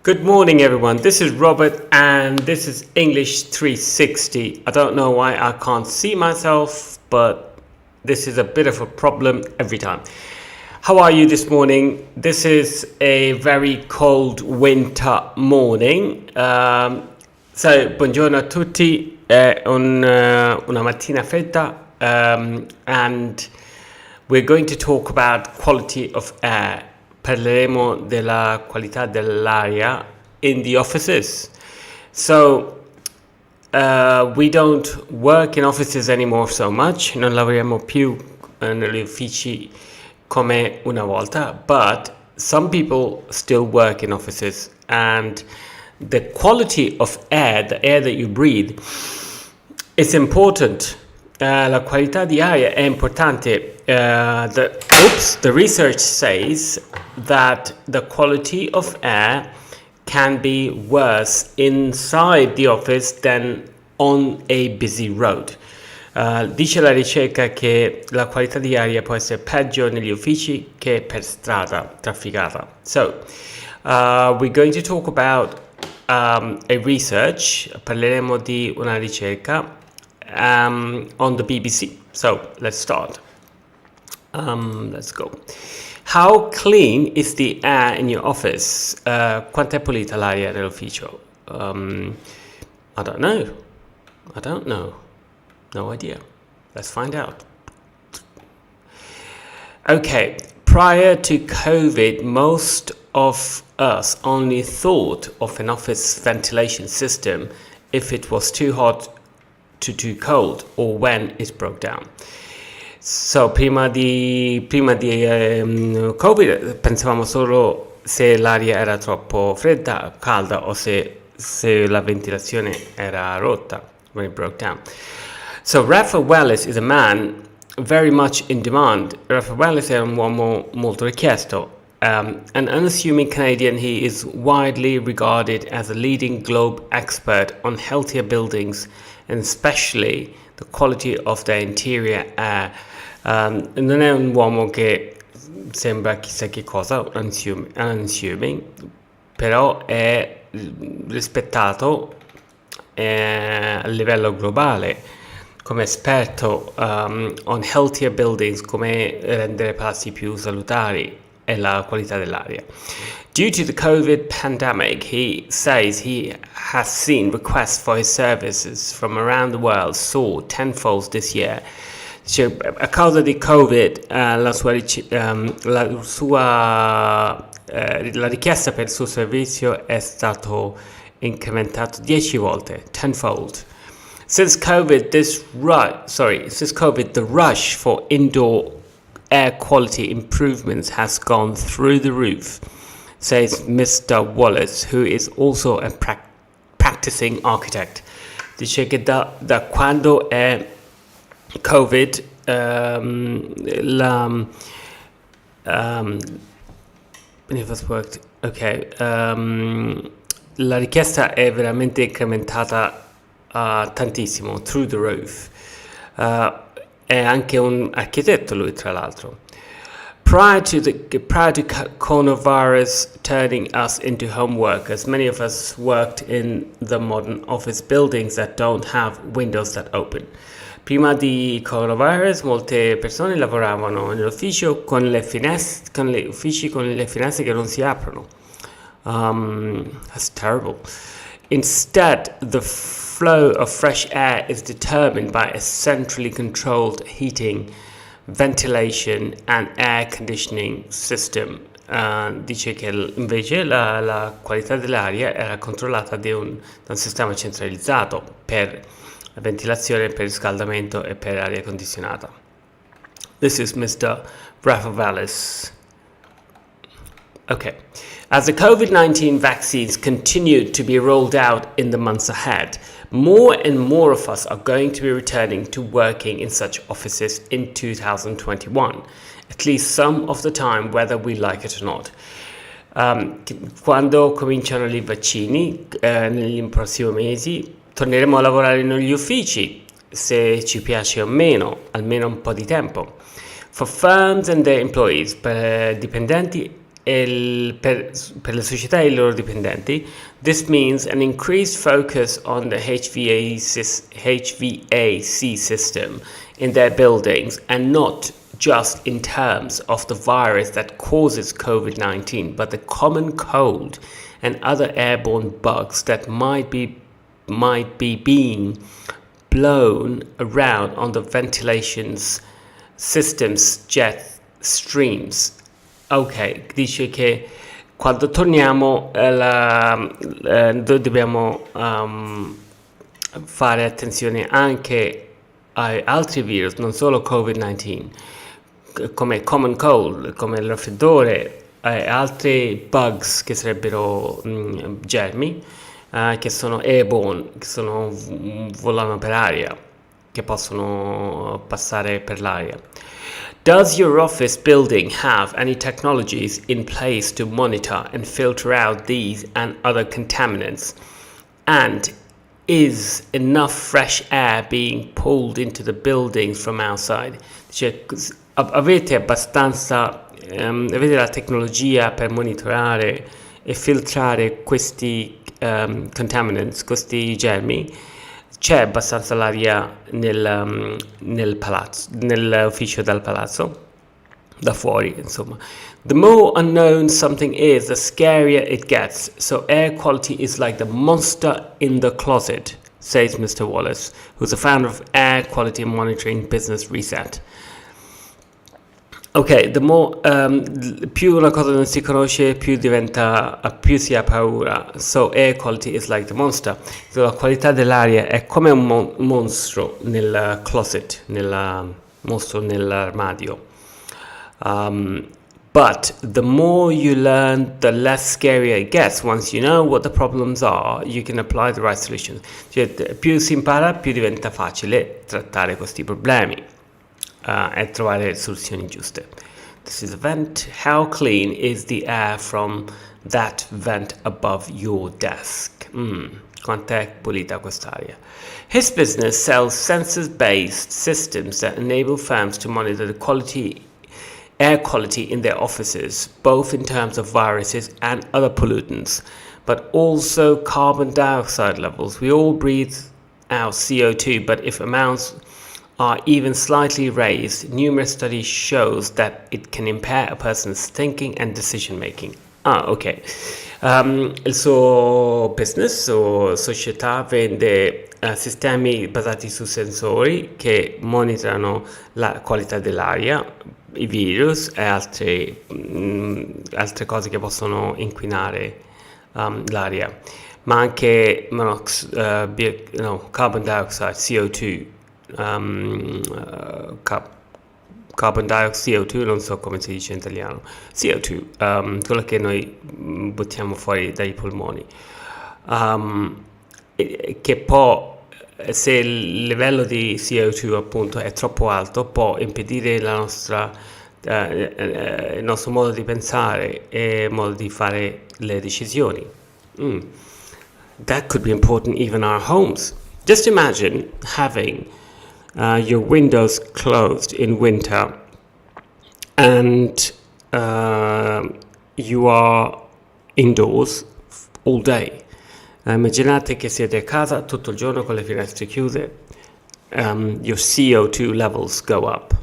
Good morning, everyone. This is Robert, and this is English 360. I don't know why I can't see myself, but this is a bit of a problem every time. How are you this morning? This is a very cold winter morning. Buongiorno a tutti. È una mattina fredda, and we're going to talk about quality of air. Parleremo della qualità dell'aria in the offices. So we don't work in offices anymore so much, non lavoriamo più negli uffici come una volta, but some people still work in offices, and the quality of air, the air that you breathe, is important. La qualità di aria è importante. The research says that the quality of air can be worse inside the office than on a busy road. Dice la ricerca che la qualità di aria può essere peggio negli uffici che per strada trafficata. So, we're going to talk about a research. Parleremo di una ricerca on the BBC. So let's start. Let's go. How clean is the air in your office? Quanto è pulita l'aria nell'ufficio? I don't know. No idea. Let's find out. Okay, prior to COVID, most of us only thought of an office ventilation system if it was too hot to too cold or when it broke down. So prima di Covid pensavamo solo se l'aria era troppo fredda, calda, o se la ventilazione era rotta when it broke down. So Bradford Wallace is a man very much in demand. Bradford Wallace è un uomo molto richiesto. An unassuming Canadian, he is widely regarded as a leading globe expert on healthier buildings and especially the quality of their interior air. Non è un uomo che sembra chissà che cosa, unassuming, però è rispettato a livello globale come esperto on healthier buildings, come rendere palazzi più salutari e la qualità dell'aria. Due to the COVID pandemic, he says he has seen requests for his services from around the world soar tenfold this year. Cioè, a causa di Covid, la richiesta per il suo servizio è stato incrementato 10 volte, tenfold. Since COVID, the rush for indoor air quality improvements has gone through the roof, says Mr. Wallace, who is also a practicing architect. Dice che da quando è Covid la richiesta è veramente incrementata tantissimo, through the roof. È anche un architetto lui, tra l'altro. Prior to coronavirus turning us into home workers, many of us worked in the modern office buildings that don't have windows that open. Prima di coronavirus, molte persone lavoravano nell'ufficio con le finestre che non si aprono. That's terrible. Instead, the flow of fresh air is determined by a centrally controlled heating, ventilation and air conditioning system. Dice che invece la qualità dell'aria era controllata da un sistema centralizzato per ventilazione, per riscaldamento e per aria condizionata. This is Mr. Bradford Wallace. Okay. As the COVID-19 vaccines continue to be rolled out in the months ahead, more and more of us are going to be returning to working in such offices in 2021, at least some of the time, whether we like it or not. Quando cominciano i vaccini, negli prossimi mesi, torneremo a lavorare negli uffici, se ci piace o meno, almeno un po' di tempo. For firms and their employees, per dipendenti per le società e i loro dipendenti, this means an increased focus on the HVAC system in their buildings and not just in terms of the virus that causes COVID-19, but the common cold and other airborne bugs that might be being blown around on the ventilation systems jet streams. Ok, dice che quando torniamo dobbiamo fare attenzione anche ai altri virus, non solo Covid-19, come common cold, come il raffreddore, altri bugs che sarebbero germi, che sono airborne, che volano per aria, che possono passare per l'aria. Does your office building have any technologies in place to monitor and filter out these and other contaminants? And is enough fresh air being pulled into the buildings from outside? Cioè, avete la tecnologia per monitorare e filtrare questi contaminants, questi germi? C'è abbastanza l'aria nel palazzo, nell'ufficio del palazzo, da fuori, insomma. The more unknown something is, the scarier it gets. So air quality is like the monster in the closet, says Mr. Wallace, who's a founder of Air Quality Monitoring Business Reset. Ok, più una cosa non si conosce, più si ha paura. So air quality is like the monster. So, la qualità dell'aria è come un mostro nel closet, mostro nell'armadio. But the more you learn, the less scarier it gets. Once you know what the problems are, you can apply the right solutions. Cioè, più si impara, più diventa facile trattare questi problemi. E trovare soluzioni giuste. This is a vent. How clean is the air from that vent above your desk? Quant'è pulita quest'aria? His business sells sensors-based systems that enable firms to monitor the air quality in their offices, both in terms of viruses and other pollutants, but also carbon dioxide levels. We all breathe out CO2, but if amounts are even slightly raised, numerous studies shows that it can impair a person's thinking and decision making. Ok. Il suo business o società vende sistemi basati su sensori che monitorano la qualità dell'aria, i virus e altre cose che possono inquinare l'aria, ma anche carbon dioxide, CO2. Carbon dioxide, CO2, non so come si dice in italiano, CO2, quello che noi buttiamo fuori dai polmoni, che può, se il livello di CO2 appunto è troppo alto, può impedire il nostro modo di pensare e modo di fare le decisioni. That could be important even in our homes. Just imagine having your windows closed in winter and you are indoors all day. Immaginate che siete a casa tutto il giorno con le finestre chiuse. Your CO2 levels go up.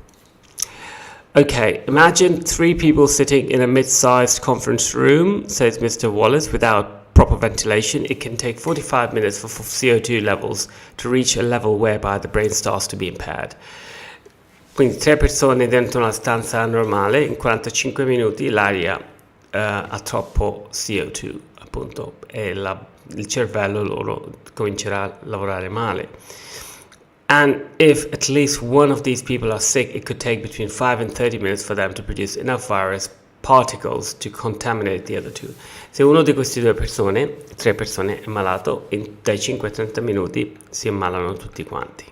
Okay, imagine 3 people sitting in a mid-sized conference room, says Mr. Wallace, without proper ventilation. It can take 45 minutes for CO2 levels to reach a level whereby the brain starts to be impaired. Quindi 3 persone dentro una stanza normale, in 45 minuti l'aria ha troppo CO2, appunto, e il cervello loro comincerà a lavorare male. And if at least one of these people are sick, it could take between 5 and 30 minutes for them to produce enough virus particles to contaminate the other 2. Se uno di queste 3 persone è malato, dai 5 ai 30 minuti si ammalano tutti quanti.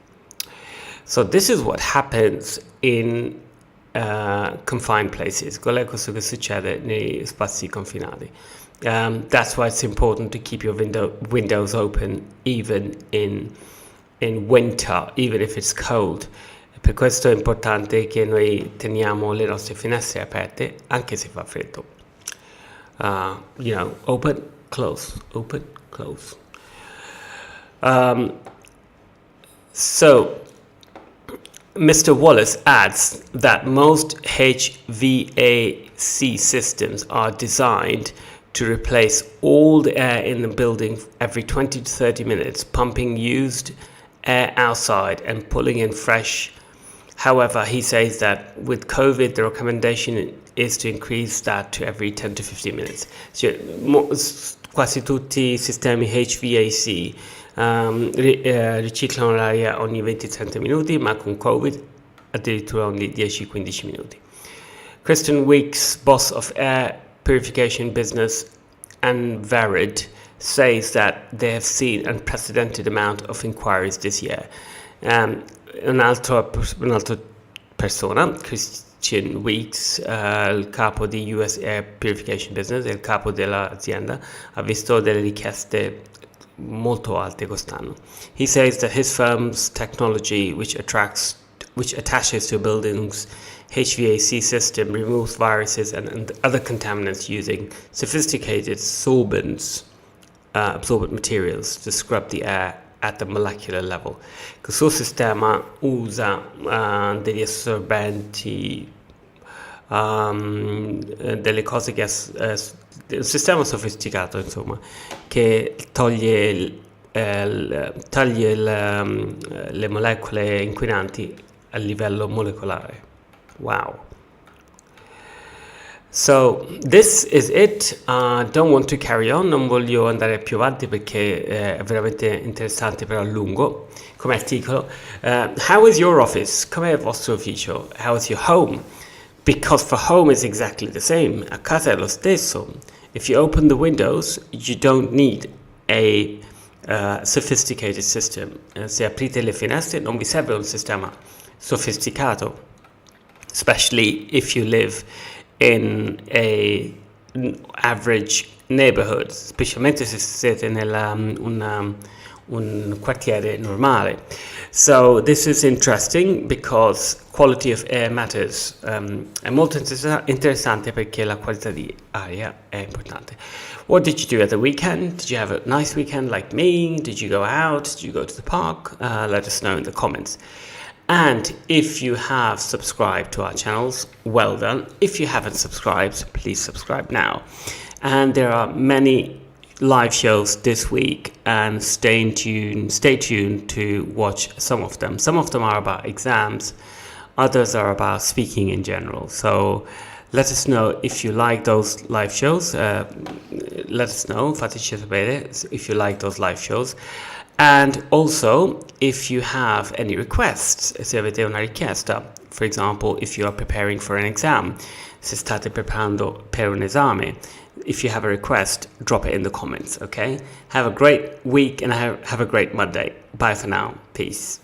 So this is what happens in confined places. Quello è questo che succede nei spazi confinati. That's why it's important to keep your windows open even in winter, even if it's cold. Per questo è importante che noi teniamo le nostre finestre aperte anche se fa freddo. Open, close, open, close. So Mr. Wallace adds that most HVAC systems are designed to replace all the air in the building every 20 to 30 minutes, pumping used air outside and pulling in fresh. However, he says that with COVID, the recommendation is to increase that to every 10 to 15 minutes. Cioè, quasi tutti i sistemi HVAC riciclano l'aria ogni 20-30 minuti, ma con Covid addirittura ogni 10-15 minuti. Kristen Weeks, boss of air purification business and Varied, says that they have seen unprecedented amount of inquiries this year. Un'altra persona, Christian Weeks, il capo di US Air Purification Business, il capo dell'azienda, ha visto delle richieste molto alte quest'anno. He says that his firm's technology, which attaches to a building's HVAC system, removes viruses and other contaminants using sophisticated absorbent materials to scrub the air at the molecular level. Il suo sistema usa degli assorbenti, delle cose che un sistema sofisticato, insomma, che toglie le molecole inquinanti a livello molecolare. Wow. So this is it. Don't want to carry on, non voglio andare più avanti perché è veramente interessante, però lungo come articolo. How is your office? Com'è il vostro ufficio? How is your home? Because for home is exactly the same. A casa è lo stesso. If you open the windows, you don't need a sophisticated system. Se aprite le finestre non vi serve un sistema sofisticato, especially if you live in a average neighborhood, specialmente se siete nella un quartiere normale. So this is interesting because quality of air matters. È molto interessante perché la qualità di aria è importante. What did you do at the weekend? Did you have a nice weekend like me? Did you go out? Did you go to the park? Let us know in the comments. And if you have subscribed to our channels, well done. If you haven't subscribed, please subscribe now. And there are many live shows this week, and stay tuned to watch some of them. Some of them are about exams, others are about speaking in general. So let us know if you like those live shows. Let us know, fateci sapere if you like those live shows. And also, if you have any requests, se avete una richiesta, for example, if you are preparing for an exam, se state preparando per un esame, if you have a request, drop it in the comments, okay? Have a great week and have a great Monday. Bye for now. Peace.